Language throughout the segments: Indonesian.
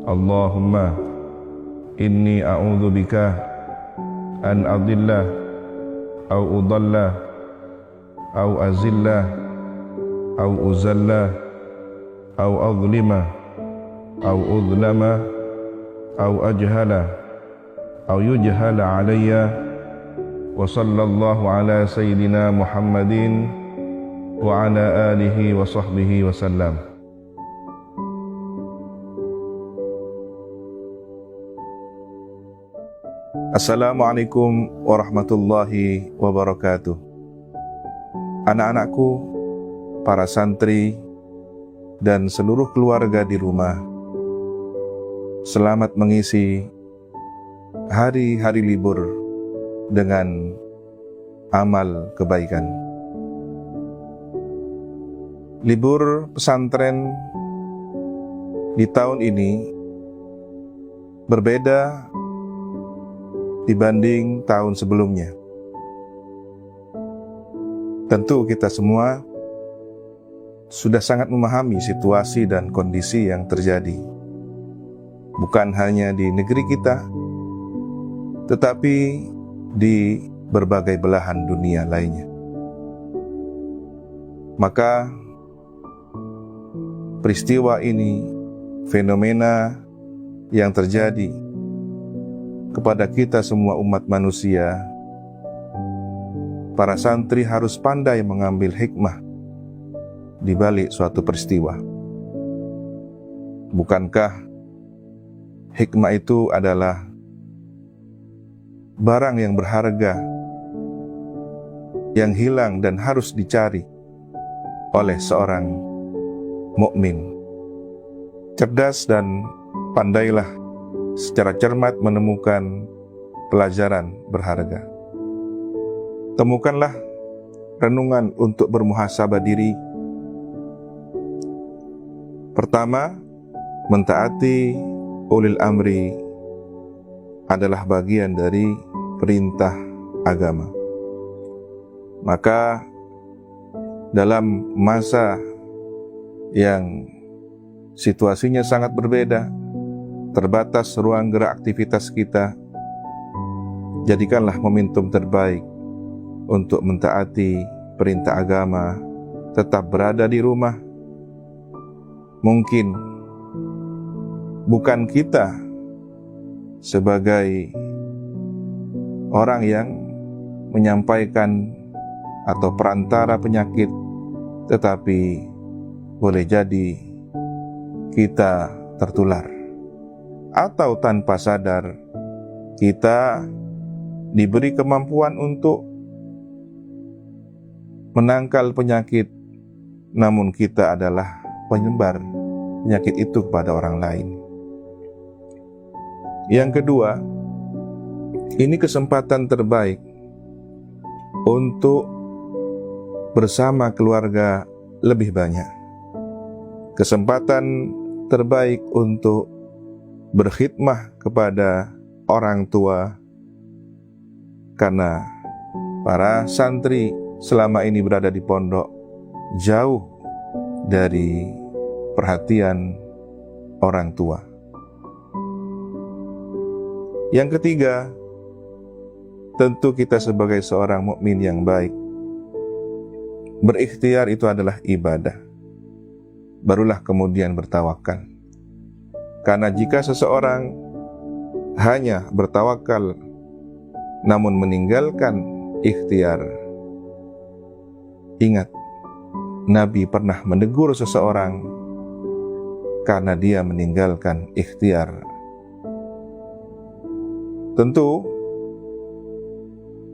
Allahumma inni a'udzu bika an adilla au udalla au azilla au uzalla au azlima au udlama au ajhala au yujhala alayya wa sallallahu ala sayyidina Muhammadin wa ala alihi wa sahbihi wa sallam. Assalamualaikum warahmatullahi wabarakatuh. Anak-anakku, para santri, dan seluruh keluarga di rumah, selamat mengisi hari-hari libur dengan amal kebaikan. Libur pesantren di tahun ini berbeda dibanding tahun sebelumnya. Tentu kita semua sudah sangat memahami situasi dan kondisi yang terjadi, bukan hanya di negeri kita, tetapi di berbagai belahan dunia lainnya. Maka peristiwa ini, fenomena yang terjadi kepada kita semua umat manusia, para santri harus pandai mengambil hikmah di balik suatu peristiwa. Bukankah hikmah itu adalah barang yang berharga, yang hilang dan harus dicari oleh seorang mukmin? Cerdas dan pandailah secara cermat menemukan pelajaran berharga. Temukanlah renungan untuk bermuhasabah diri. Pertama, mentaati ulil amri adalah bagian dari perintah agama. Maka dalam masa yang situasinya sangat berbeda, terbatas ruang gerak aktivitas kita, jadikanlah momentum terbaik untuk mentaati perintah agama, tetap berada di rumah. Mungkin bukan kita sebagai orang yang menyampaikan atau perantara penyakit, tetapi boleh jadi kita tertular. Atau tanpa sadar kita diberi kemampuan untuk menangkal penyakit, namun kita adalah penyebar penyakit itu kepada orang lain. Yang kedua, ini kesempatan terbaik untuk bersama keluarga lebih banyak. Kesempatan terbaik untuk berkhidmah kepada orang tua, karena para santri selama ini berada di pondok jauh dari perhatian orang tua. Yang ketiga, tentu kita sebagai seorang mukmin yang baik, berikhtiar itu adalah ibadah, barulah kemudian bertawakal. Karena jika seseorang hanya bertawakal namun meninggalkan ikhtiar, ingat, Nabi pernah menegur seseorang karena dia meninggalkan ikhtiar. Tentu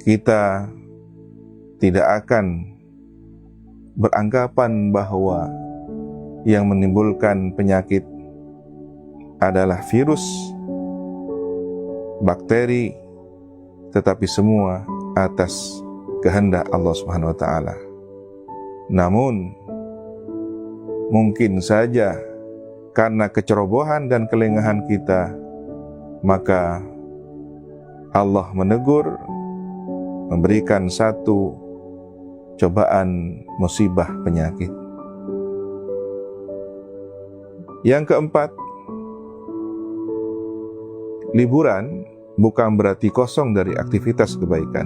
kita tidak akan beranggapan bahwa yang menimbulkan penyakit adalah virus, bakteri, tetapi semua atas kehendak Allah Subhanahu wa taala. Namun mungkin saja karena kecerobohan dan kelengahan kita, maka Allah menegur, memberikan satu cobaan musibah penyakit. Yang keempat, liburan bukan berarti kosong dari aktivitas kebaikan.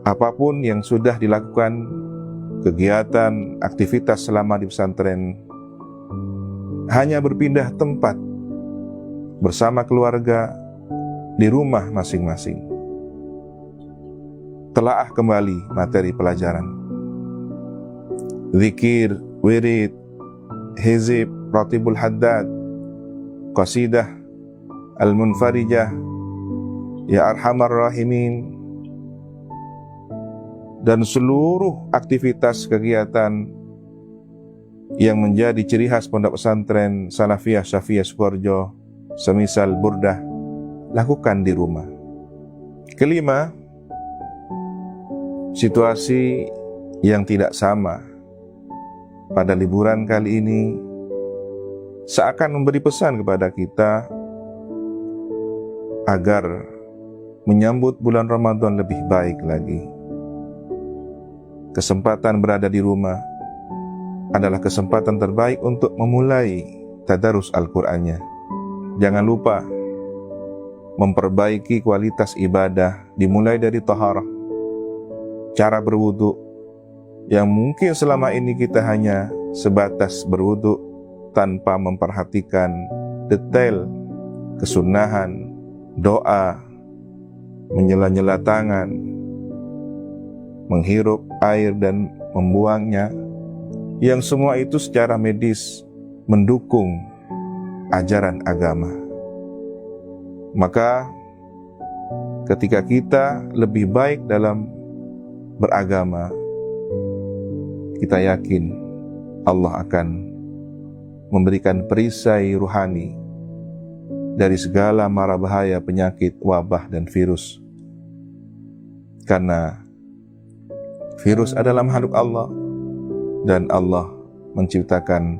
Apapun yang sudah dilakukan, kegiatan, aktivitas selama di pesantren, hanya berpindah tempat bersama keluarga di rumah masing-masing. Telaah kembali materi pelajaran. Zikir, wirid, hizib, ratibul haddad, qasidah, al-munfarijah, ya arhamar rahimin, dan seluruh aktivitas kegiatan yang menjadi ciri khas pondok pesantren Salafiyah Syafiyah Sukoharjo, semisal burdah, lakukan di rumah. Kelima, situasi yang tidak sama pada liburan kali ini seakan memberi pesan kepada kita agar menyambut bulan Ramadan lebih baik lagi. Kesempatan berada di rumah adalah kesempatan terbaik untuk memulai tadarus Al-Qur'annya. Jangan lupa memperbaiki kualitas ibadah, dimulai dari taharah, cara berwudu yang mungkin selama ini kita hanya sebatas berwudu tanpa memperhatikan detail kesunahan, doa, menyela-nyela tangan, menghirup air dan membuangnya, yang semua itu secara medis mendukung ajaran agama. Maka ketika kita lebih baik dalam beragama, kita yakin Allah akan memberikan perisai ruhani dari segala mara bahaya, penyakit, wabah, dan virus. Karena virus adalah makhluk Allah, dan Allah menciptakan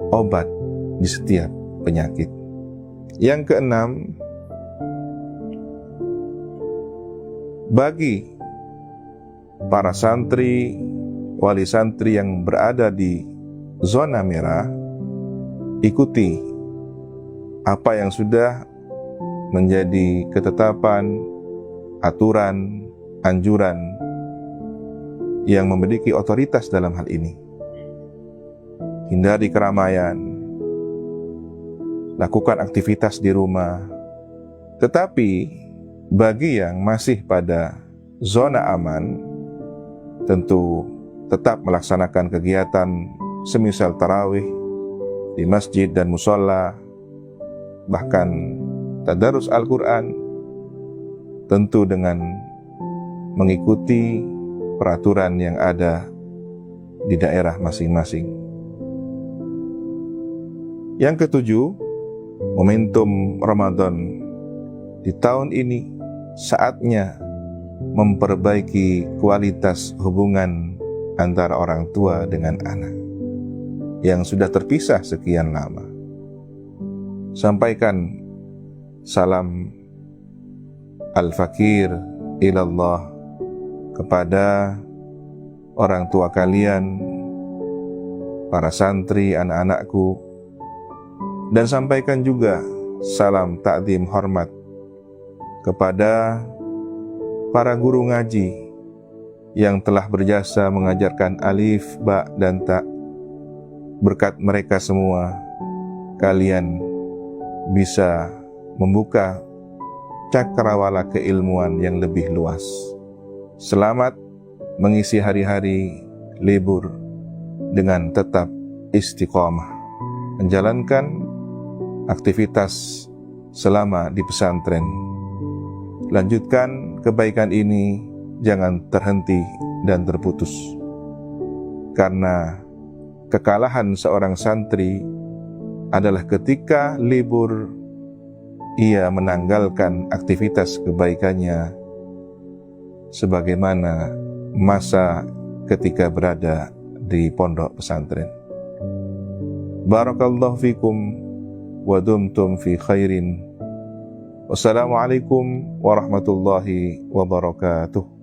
obat di setiap penyakit. Yang keenam, bagi para santri, wali santri yang berada di zona merah, ikuti apa yang sudah menjadi ketetapan, aturan, anjuran yang memiliki otoritas dalam hal ini. Hindari keramaian, lakukan aktivitas di rumah. Tetapi bagi yang masih pada zona aman, tentu tetap melaksanakan kegiatan semisal tarawih di masjid dan musola, bahkan tadarus Al-Quran, tentu dengan mengikuti peraturan yang ada di daerah masing-masing. Yang ketujuh, momentum Ramadan di tahun ini saatnya memperbaiki kualitas hubungan antara orang tua dengan anak yang sudah terpisah sekian lama. Sampaikan salam al-fakir ilallah kepada orang tua kalian, para santri, anak-anakku, dan sampaikan juga salam ta'zim hormat kepada para guru ngaji yang telah berjasa mengajarkan alif, ba, dan ta. Berkat mereka semua, kalian bisa membuka cakrawala keilmuan yang lebih luas. Selamat mengisi hari-hari libur dengan tetap istiqomah, menjalankan aktivitas selama di pesantren. Lanjutkan kebaikan ini, jangan terhenti dan terputus. Karena kekalahan seorang santri adalah ketika libur ia menanggalkan aktivitas kebaikannya sebagaimana masa ketika berada di pondok pesantren. Barakallahu fikum wa dumtum fi khairin. Wassalamualaikum warahmatullahi wabarakatuh.